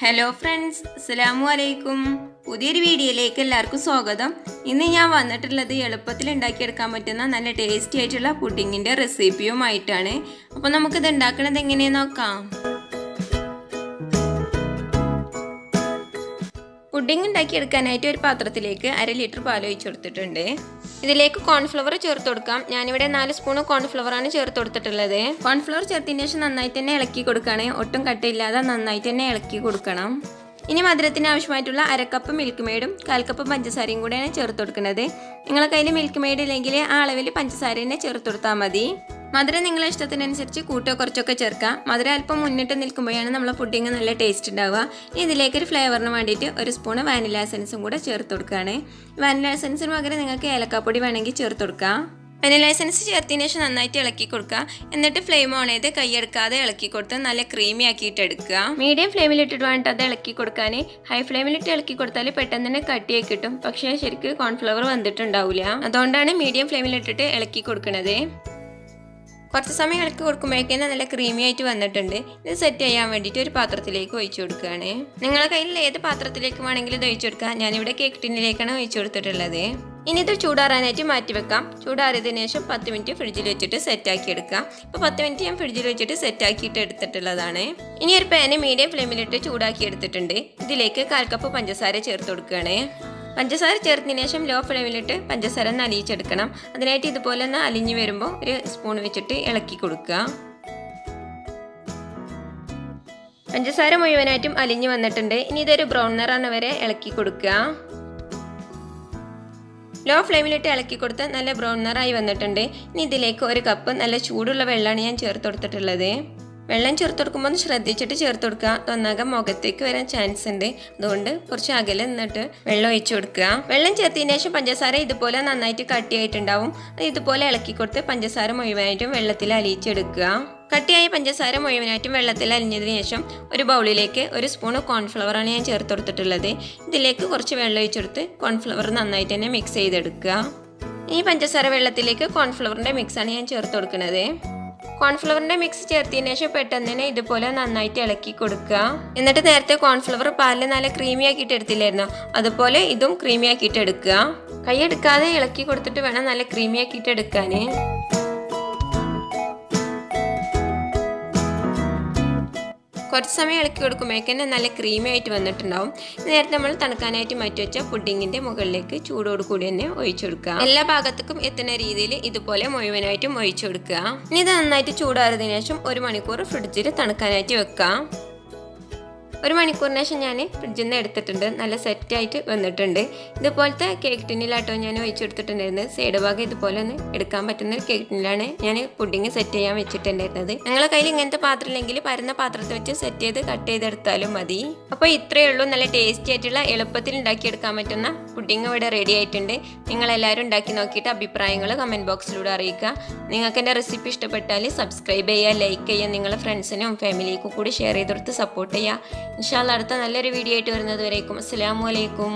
Hello friends, അസ്സലാമു അലൈക്കും. പുതിയൊരു വീഡിയോയിലേക്ക് എല്ലാവർക്കും സ്വാഗതം. ഇന്ന് ഞാൻ വന്നിട്ടുള്ളത് എളുപ്പത്തിൽ ഉണ്ടാക്കിയെടുക്കാൻ പറ്റുന്ന നല്ല ടേസ്റ്റി ആയിട്ടുള്ള പുഡിങ്ങിൻ്റെ റെസിപ്പിയുമായിട്ടാണ്. അപ്പോൾ നമുക്കിത് ഉണ്ടാക്കുന്നത് എങ്ങനെയെന്ന് നോക്കാം. പുഡിങ് ഉണ്ടാക്കിയെടുക്കാനായിട്ട് ഒരു പാത്രത്തിലേക്ക് 1/2 ലിറ്റർ പാൽ ഒഴിച്ച് കൊടുത്തിട്ടുണ്ട്. ഇതിലേക്ക് കോൺഫ്ലവർ ചേർത്ത് കൊടുക്കാം. ഞാനിവിടെ 4 സ്പൂൺ കോൺഫ്ലവറാണ് ചേർത്ത് കൊടുത്തിട്ടുള്ളത്. കോൺഫ്ലവർ ചേർത്തതിന് ശേഷം നന്നായിട്ട് തന്നെ ഇളക്കി കൊടുക്കുകയാണ്. ഒട്ടും കട്ടയില്ലാതെ നന്നായിട്ട് തന്നെ ഇളക്കി കൊടുക്കണം. ഇനി മധുരത്തിന് ആവശ്യമായിട്ടുള്ള 1/2 കപ്പ് മിൽക്ക് മെയ്ഡും 1/4 കപ്പ് പഞ്ചസാരയും കൂടെയാണ് ചേർത്ത് കൊടുക്കുന്നത്. നിങ്ങളുടെ കയ്യിൽ മിൽക്ക് മെയ്ഡ് ഇല്ലെങ്കിൽ ആ അളവിൽ പഞ്ചസാര തന്നെ ചേർത്ത് കൊടുത്താൽ മതി. മധുരം നിങ്ങളെ ഇഷ്ടത്തിനനുസരിച്ച് കൂട്ടോ കുറച്ചൊക്കെ ചേർക്കാം. മധുരം അല്പം മുന്നിട്ട് നിൽക്കുമ്പോഴാണ് നമ്മളെ പുഡിങ് നല്ല ടേസ്റ്റ് ഉണ്ടാവുക. ഇതിലേക്ക് ഒരു ഫ്ലേവറിന് വേണ്ടിയിട്ട് 1 സ്പൂൺ വാനില എസൻസും കൂടെ ചേർത്ത് കൊടുക്കുകയാണ്. വാനില എസൻസിന് പകരം നിങ്ങൾക്ക് ഏലക്കാപ്പൊടി വേണമെങ്കിൽ ചേർത്ത് കൊടുക്കാം. വാനില എസൻസ് ചേർത്തതിന് ശേഷം നന്നായിട്ട് ഇളക്കി കൊടുക്കുക. എന്നിട്ട് ഫ്ലെയിം ഓൺ ചെയ്ത് കൈയെടുക്കാതെ ഇളക്കി കൊടുത്ത് നല്ല ക്രീമി ആക്കിയിട്ട് എടുക്കുക. മീഡിയം ഫ്ലെയിമിലിട്ടിട്ട് വേണ്ടിട്ട് അത് ഇളക്കി കൊടുക്കാൻ. ഹൈ ഫ്ലെയിമിലിട്ട് ഇളക്കി കൊടുത്താൽ പെട്ടെന്ന് തന്നെ കട്ടിയായി കിട്ടും. പക്ഷേ ശരിക്കും കോൺഫ്ലവർ വന്നിട്ടുണ്ടാവില്ല. അതുകൊണ്ടാണ് മീഡിയം ഫ്ലെയിമിലിട്ടിട്ട് ഇളക്കി കൊടുക്കുന്നത്. കുറച്ച് സമയം ഇളക്കി കൊടുക്കുമ്പോഴേക്കും നല്ല ക്രീമി ആയിട്ട് വന്നിട്ടുണ്ട്. ഇത് സെറ്റ് ചെയ്യാൻ വേണ്ടിയിട്ട് ഒരു പാത്രത്തിലേക്ക് ഒഴിച്ചു കൊടുക്കുകയാണ്. നിങ്ങളുടെ കയ്യിൽ ഏത് പാത്രത്തിലേക്ക് വേണമെങ്കിലും ഇത് ഒഴിച്ചു കൊടുക്കുക. ഞാനിവിടെ കേക്ക് ടിന്നിലേക്കാണ് ഒഴിച്ചു കൊടുത്തിട്ടുള്ളത്. ഇനി ഇത് ചൂടാറാനായിട്ട് മാറ്റി വെക്കാം. ചൂടാറിയതിനു ശേഷം 10 മിനിറ്റ് ഫ്രിഡ്ജിൽ വെച്ചിട്ട് സെറ്റാക്കി എടുക്കാം. ഇപ്പോൾ 10 മിനിറ്റ് ഞാൻ ഫ്രിഡ്ജിൽ വെച്ചിട്ട് സെറ്റാക്കിയിട്ട് എടുത്തിട്ടുള്ളതാണ്. ഇനി ഒരു പാന് മീഡിയം ഫ്ലെയിമിലിട്ട് ചൂടാക്കി എടുത്തിട്ടുണ്ട്. ഇതിലേക്ക് 1/4 കപ്പ് പഞ്ചസാര ചേർത്ത് കൊടുക്കുകയാണ്. പഞ്ചസാര ചേർത്തതിന് ശേഷം ലോ ഫ്ലെയിമിലിട്ട് പഞ്ചസാര ഒന്ന് അലിയിച്ചെടുക്കണം. അതിനായിട്ട് ഇതുപോലെ ഒന്ന് അലിഞ്ഞു വരുമ്പോൾ ഒരു സ്പൂൺ വെച്ചിട്ട് ഇളക്കി കൊടുക്കുക. പഞ്ചസാര മുഴുവനായിട്ടും അലിഞ്ഞു വന്നിട്ടുണ്ട്. ഇനി ഇതൊരു ബ്രൗൺ നിറാണ് വരെ ഇളക്കി കൊടുക്കുക. ലോ ഫ്ലെയിമിലിട്ട് ഇളക്കി കൊടുത്ത് നല്ല ബ്രൗൺ നിറായി വന്നിട്ടുണ്ട്. ഇനി ഇതിലേക്ക് 1 കപ്പ് നല്ല ചൂടുള്ള വെള്ളമാണ് ഞാൻ ചേർത്ത് കൊടുത്തിട്ടുള്ളത്. വെള്ളം ചേർത്ത് കൊടുക്കുമ്പോൾ ഒന്ന് ശ്രദ്ധിച്ചിട്ട് ചേർത്ത് കൊടുക്കുക. ഒന്നാകെ മുഖത്തേക്ക് വരാൻ ചാൻസ് ഉണ്ട്. അതുകൊണ്ട് കുറച്ച് അകലെ നിന്നിട്ട് വെള്ളം ഒഴിച്ചു കൊടുക്കുക. വെള്ളം ചേർത്തതിന് ശേഷം പഞ്ചസാര ഇതുപോലെ നന്നായിട്ട് കട്ടിയായിട്ടുണ്ടാവും. ഇതുപോലെ ഇളക്കി കൊടുത്ത് പഞ്ചസാര മുഴുവനായിട്ടും വെള്ളത്തിൽ അലിയിച്ചെടുക്കുക. കട്ടിയായ പഞ്ചസാര മുഴുവനായിട്ടും വെള്ളത്തിൽ അലിഞ്ഞതിന് ശേഷം ഒരു ബൗളിലേക്ക് 1 സ്പൂൺ കോൺഫ്ലവറാണ് ഞാൻ ചേർത്ത് കൊടുത്തിട്ടുള്ളത്. ഇതിലേക്ക് കുറച്ച് വെള്ളം ഒഴിച്ചെടുത്ത് കോൺഫ്ലവർ നന്നായിട്ട് തന്നെ മിക്സ് ചെയ്തെടുക്കുക. ഈ പഞ്ചസാര വെള്ളത്തിലേക്ക് കോൺഫ്ലവറിൻ്റെ മിക്സാണ് ഞാൻ ചേർത്ത് കൊടുക്കുന്നത്. കോൺഫ്ലവറിൻ്റെ മിക്സ് ചേർത്തതിന് ശേഷം പെട്ടെന്ന് തന്നെ ഇതുപോലെ നന്നായിട്ട് ഇളക്കി കൊടുക്കുക. എന്നിട്ട് നേരത്തെ കോൺഫ്ലവർ പാലിൽ നല്ല ക്രീമി ആക്കിയിട്ട് എടുത്തില്ലായിരുന്നോ, അതുപോലെ ഇതും ക്രീമി ആക്കിയിട്ട് എടുക്കുക. കൈ എടുക്കാതെ ഇളക്കി കൊടുത്തിട്ട് വേണം നല്ല ക്രീമി ആക്കിയിട്ട് എടുക്കാൻ. കുറച്ച് സമയം ഇളക്കി കൊടുക്കുമ്പോഴേക്കും നല്ല ക്രീമി ആയിട്ട് വന്നിട്ടുണ്ടാവും. നേരത്തെ നമ്മൾ തണുക്കാനായിട്ട് മാറ്റി വെച്ച പുഡിങ്ങിൻ്റെ മുകളിലേക്ക് ചൂടോട് കൂടി തന്നെ ഒഴിച്ചു കൊടുക്കുക. എല്ലാ ഭാഗത്തേക്കും എത്തുന്ന രീതിയിൽ ഇതുപോലെ മുഴുവനായിട്ടും ഒഴിച്ചു കൊടുക്കുക. ഇനി ഇത് നന്നായിട്ട് ചൂടാറിയതിനു ശേഷം 1 മണിക്കൂർ ഫ്രിഡ്ജിൽ തണുക്കാനായിട്ട് വെക്കാം. 1 മണിക്കൂറിന് ശേഷം ഞാൻ ഫ്രിഡ്ജിൽ നിന്ന് എടുത്തിട്ടുണ്ട്. നല്ല സെറ്റായിട്ട് വന്നിട്ടുണ്ട്. ഇതുപോലത്തെ കേക്ക് ടിന്നിലാട്ടോ ഞാൻ ഒഴിച്ചെടുത്തിട്ടുണ്ടായിരുന്നത്. സൈഡ് ഭാഗം ഇതുപോലെ ഒന്ന് എടുക്കാൻ പറ്റുന്ന കേക്ക് ടിന്നിലാണ് ഞാൻ പുഡിങ് സെറ്റ് ചെയ്യാൻ വെച്ചിട്ടുണ്ടായിരുന്നത്. നിങ്ങളുടെ കയ്യിൽ ഇങ്ങനത്തെ പാത്രം ഇല്ലെങ്കിൽ പരന്ന പാത്രത്തിൽ വെച്ച് സെറ്റ് ചെയ്ത് കട്ട് ചെയ്തെടുത്താലും മതി. അപ്പോൾ ഇത്രയേ ഉള്ളൂ. നല്ല ടേസ്റ്റി ആയിട്ടുള്ള എളുപ്പത്തിൽ ഉണ്ടാക്കിയെടുക്കാൻ പറ്റുന്ന പുഡിങ് ഇവിടെ റെഡി ആയിട്ടുണ്ട്. നിങ്ങളെല്ലാവരും ഉണ്ടാക്കി നോക്കിയിട്ട് അഭിപ്രായങ്ങൾ കമൻറ്റ് ബോക്സിലൂടെ അറിയിക്കുക. നിങ്ങൾക്ക് എൻ്റെ റെസിപ്പി ഇഷ്ടപ്പെട്ടാൽ സബ്സ്ക്രൈബ് ചെയ്യുക, ലൈക്ക് ചെയ്യുക, നിങ്ങളുടെ ഫ്രണ്ട്സിനും ഫാമിലിക്കും കൂടി ഷെയർ ചെയ്ത് കൊടുത്ത് സപ്പോർട്ട് ചെയ്യുക. ഇൻഷാ അല്ലാഹ് അടുത്ത നല്ലൊരു വീഡിയോ ആയിട്ട് വരുന്നത് വരേക്കും. അസ്സലാമു അലൈക്കും.